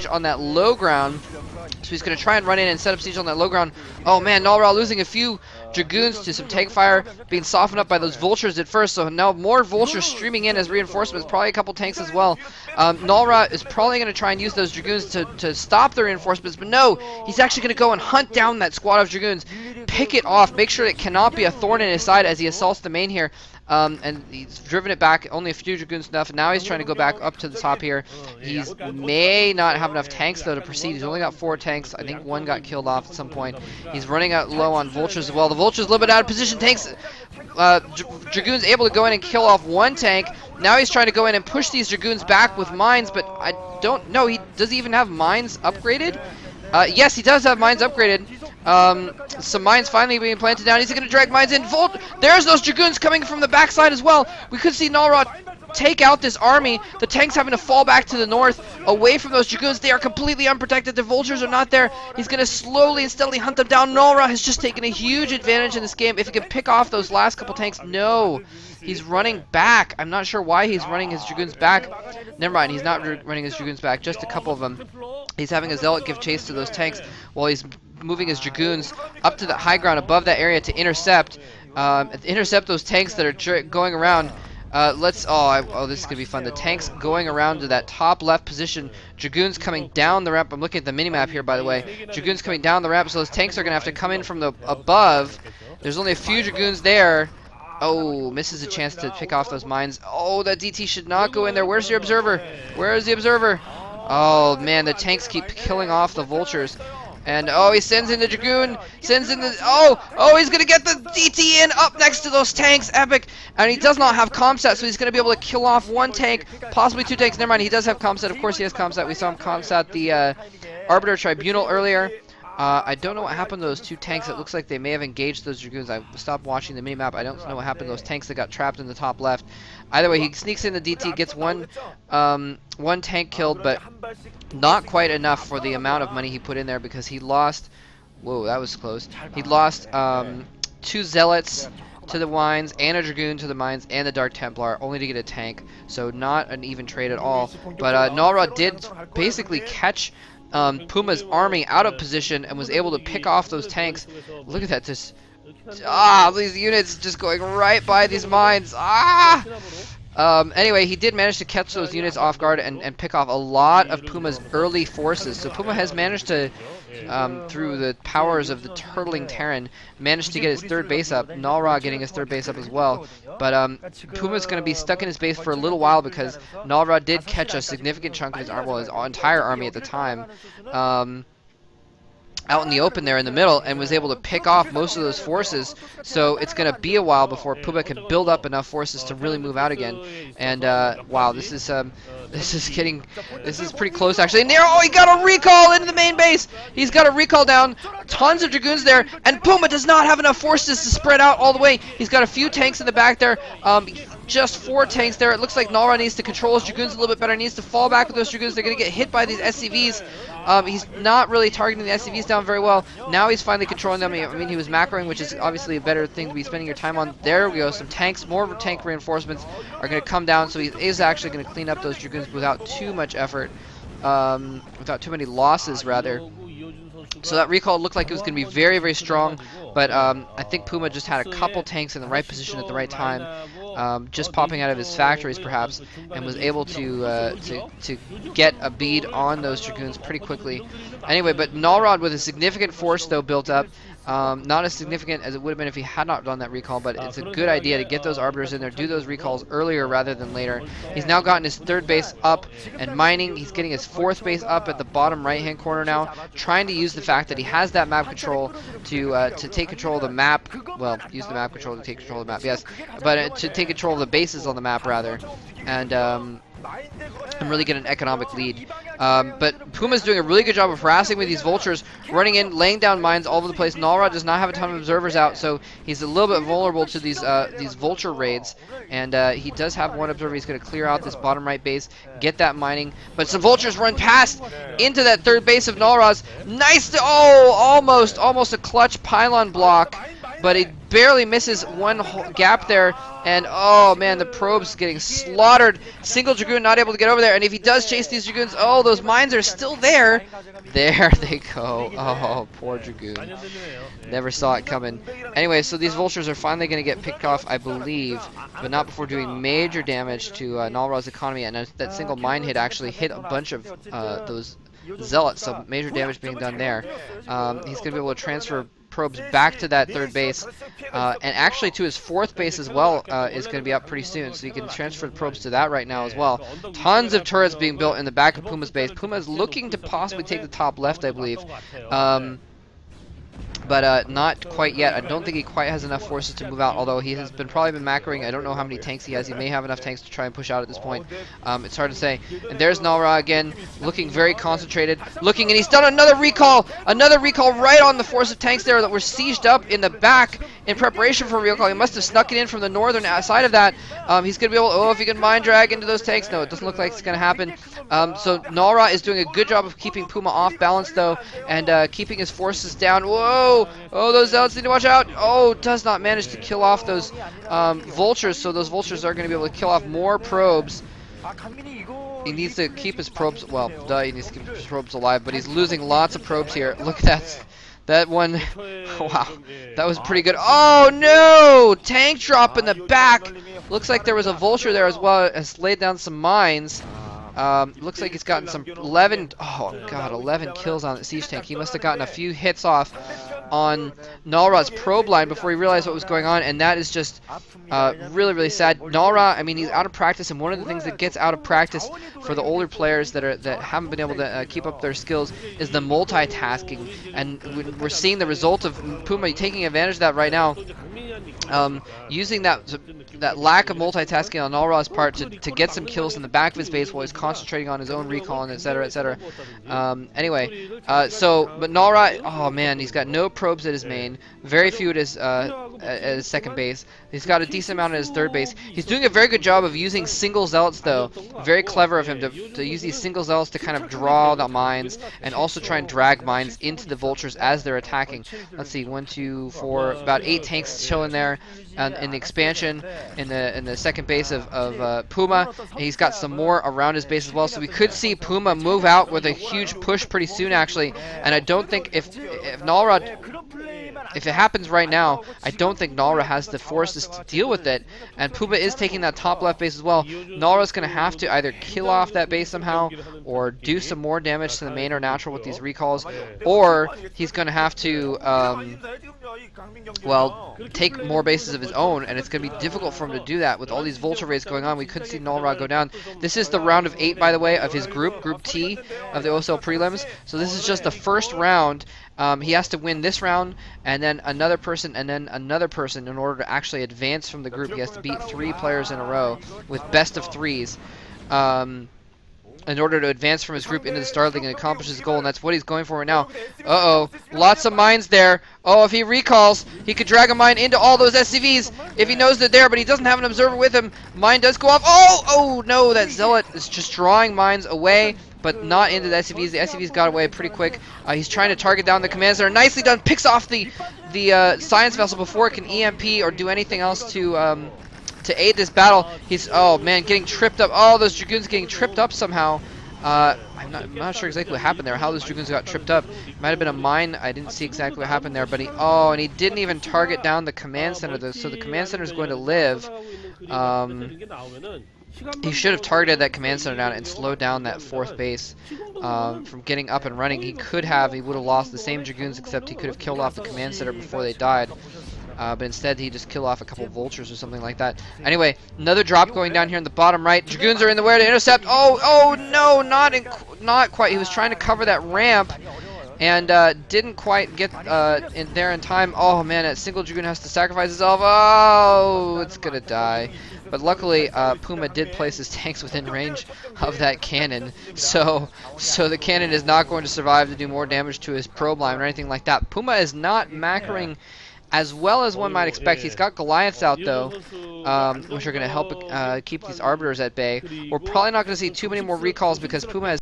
on that low ground. So he's going to try and run in and set up siege on that low ground. Oh man, Nalra losing a few Dragoons to some tank fire, being softened up by those vultures at first. So now more vultures streaming in as reinforcements, probably a couple tanks as well. Nalra is probably going to try and use those Dragoons to stop the reinforcements, but no, he's actually going to go and hunt down that squad of Dragoons, pick it off, make sure it cannot be a thorn in his side as he assaults the main here. And he's driven it back, only a few Dragoons enough, and now he's trying to go back up to the top here. He may not have enough tanks, though, to proceed. He's only got 4 tanks. I think 1 got killed off at some point. He's running out low on vultures as well. The vultures a little bit out of position. Tanks, Dragoons able to go in and kill off 1 tank. Now he's trying to go in and push these Dragoons back with mines, but I don't know. Does he even have mines upgraded? Yes, he does have mines upgraded. Some mines finally being planted down. He's going to drag mines in. There's those Dragoons coming from the backside as well. We could see Nalra take out this army. The tanks having to fall back to the north, away from those Dragoons. They are completely unprotected. The vultures are not there. He's going to slowly and steadily hunt them down. Nalra has just taken a huge advantage in this game. If he can pick off those last couple tanks, no. He's running back. I'm not sure why he's running his Dragoons back. Never mind, he's not running his Dragoons back, just a couple of them. He's having a Zealot give chase to those tanks while he's moving his Dragoons up to the high ground above that area to intercept those tanks that are going around. This is gonna be fun. The tanks going around to that top left position. Dragoons coming down the ramp. I'm looking at the minimap here, by the way. Dragoons coming down the ramp, so those tanks are gonna have to come in from the above. There's only a few Dragoons there. Oh, misses a chance to pick off those mines. Oh, that DT should not go in there. Where's your observer? Where is the observer? Oh man, the tanks keep killing off the vultures. And oh, he sends in the Dragoon, sends in the, oh, he's gonna get the DT in up next to those tanks, epic. And he does not have comsat, so he's gonna be able to kill off 1 tank, possibly 2 tanks. Never mind, he does have comsat. Of course he has comsat. We saw him comsat the Arbiter Tribunal earlier. I don't know what happened to those 2 tanks. It looks like they may have engaged those Dragoons. I stopped watching the minimap. I don't know what happened to those tanks that got trapped in the top left. Either way, he sneaks in the DT, gets one tank killed, but not quite enough for the amount of money he put in there because he lost. Whoa, that was close. He lost 2 Zealots to the mines, and a Dragoon to the mines, and the Dark Templar, only to get a tank. So not an even trade at all. But Nalra did basically catch Puma's army out of position and was able to pick off those tanks. Look at that, these units just going right by these mines. Anyway, he did manage to catch those units off guard and pick off a lot of Puma's early forces. So Puma has managed to, through the powers of the turtling Terran, managed to get his 3rd base up. Nalra getting his 3rd base up as well. But Puma's going to be stuck in his base for a little while because Nalra did catch a significant chunk of his army, well, his entire army at the time, out in the open there in the middle, and was able to pick off most of those forces. So it's going to be a while before Puma can build up enough forces to really move out again. And wow, this is pretty close actually. And there, oh, he got a recall into the main base. He's got a recall down. Tons of Dragoons there, and Puma does not have enough forces to spread out all the way. He's got a few tanks in the back there. Just 4 tanks there. It looks like Nalra needs to control his Dragoons a little bit better. He needs to fall back with those Dragoons. They're going to get hit by these SCVs. He's not really targeting the SCVs down very well. Now he's finally controlling them. I mean, he was macroing, which is obviously a better thing to be spending your time on. There we go. Some tanks, more tank reinforcements are going to come down. So he is actually going to clean up those Dragoons without too much effort, without too many losses, rather. So that recall looked like it was going to be very, very strong, but I think Puma just had a couple tanks in the right position at the right time, just popping out of his factories perhaps, and was able to get a bead on those Dragoons pretty quickly. Anyway, but Nalrod with a significant force though built up, not as significant as it would have been if he had not done that recall, but it's a good idea to get those Arbiters in there, do those recalls earlier rather than later. He's now gotten his 3rd base up and mining. He's getting his 4th base up at the bottom right-hand corner now, trying to use the fact that he has that map control to take control of the map. Well, use the map control to take control of the map, yes, but to take control of the bases on the map rather, and really get an economic lead. But Puma's doing a really good job of harassing with these vultures, running in, laying down mines all over the place. Nalra does not have a ton of observers out, so he's a little bit vulnerable to these vulture raids. And he does have 1 observer. He's going to clear out this bottom right base, get that mining. But some vultures run past into that 3rd base of Nalra's. Nice! Almost a clutch pylon block. but he barely misses one gap there. And oh man, the probe's getting slaughtered. Single Dragoon not able to get over there. And if he does chase these Dragoons, oh, those mines are still there. There they go. Oh, poor Dragoon. Never saw it coming. Anyway, so these vultures are finally going to get picked off, I believe, but not before doing major damage to Nalra's economy. And that single mine hit actually hit a bunch of those zealots, so major damage being done there. He's going to be able to transfer probes back to that third base, and actually to his fourth base as well is going to be up pretty soon, so you can transfer the probes to that right now as well. Tons of turrets being built in the back of Puma's base. Puma is looking to possibly take the top left, I believe. But not quite yet. I don't think he quite has enough forces to move out, although he has probably been macroing. I don't know how many tanks he has. He may have enough tanks to try and push out at this point. It's hard to say. And there's Nalra again, looking very concentrated. Looking, and he's done another recall! Another recall right on the force of tanks there that were sieged up in the back in preparation for a recall. He must have snuck it in from the northern side of that. He's going to be able to, oh, if he can mine drag into those tanks. No, it doesn't look like it's going to happen. So Nalra is doing a good job of keeping Puma off balance, though, and keeping his forces down. Whoa! Oh, those zealots need to watch out. Oh, does not manage to kill off those vultures, so those vultures are going to be able to kill off more probes. He needs to keep his probes, well, he needs to keep his probes alive, but he's losing lots of probes here. Look at that. That one, wow, that was pretty good. Oh, no! Tank drop in the back. Looks like there was a vulture there as well, has laid down some mines. Looks like he's gotten some 11 kills on the siege tank. He must have gotten a few hits off on Nalra's probe line before he realized what was going on, and that is just really, really sad. Nalra, I mean, he's out of practice, and one of the things that gets out of practice for the older players that haven't been able to keep up their skills is the multitasking, and we're seeing the result of Puma taking advantage of that right now. Using that lack of multitasking on Nalra's part to get some kills in the back of his base while he's concentrating on his own recall and etc. etc. Anyway, but Nalra, oh man, he's got no probes at his main, very few at his second base. He's got a decent amount at his third base. He's doing a very good job of using single zealots, though. Very clever of him to use these single zealots to kind of draw the mines and also try and drag mines into the vultures as they're attacking. Let's see, 1, 2, 4, about 8 tanks showing there in the expansion in the second base of Puma. And he's got some more around his base as well, so we could see Puma move out with a huge push pretty soon, actually. And I don't think if Nalra, if it happens right now, I don't think Nalra has the forces to deal with it, and Puma is taking that top left base as well. Nalra's going to have to either kill off that base somehow, or do some more damage to the main or natural with these recalls, or he's going to have to, well, take more bases of his own, and it's going to be difficult for him to do that with all these vulture raids going on. We could see Nalra go down. This is the round of 8, by the way, of his group T of the OSL prelims, so this is just the first round. He has to win this round, and then another person, and then another person in order to actually advance from the group. He has to beat 3 players in a row with best of 3s in order to advance from his group into the Star League and accomplish his goal, and that's what he's going for right now. Uh-oh, lots of mines there. Oh, if he recalls, he could drag a mine into all those SCVs if he knows they're there, but he doesn't have an observer with him. Mine does go off. Oh no, that zealot is just drawing mines away, but not into the SCVs. The SCVs got away pretty quick. He's trying to target down the command center. Nicely done. Picks off the science vessel before it can EMP or do anything else to aid this battle. He's, oh man, getting tripped up. Oh, those Dragoons getting tripped up somehow. I'm not sure exactly what happened there, how those Dragoons got tripped up. It might have been a mine. I didn't see exactly what happened there, but and he didn't even target down the command center, though, so the command center is going to live. He should have targeted that command center down and slowed down that 4th base from getting up and running. He would have lost the same Dragoons, except he could have killed off the command center before they died. But instead he just killed off a couple vultures or something like that. Anyway, another drop going down here in the bottom right. Dragoons are in the way to intercept. Oh no, not quite. He was trying to cover that ramp and didn't quite get in there in time. Oh man, that single Dragoon has to sacrifice himself. Oh, it's gonna die. But luckily, Puma did place his tanks within range of that cannon, so the cannon is not going to survive to do more damage to his probe line or anything like that. Puma is not macroing as well as one might expect. He's got Goliaths out, though, which are going to help keep these Arbiters at bay. We're probably not going to see too many more recalls because Puma has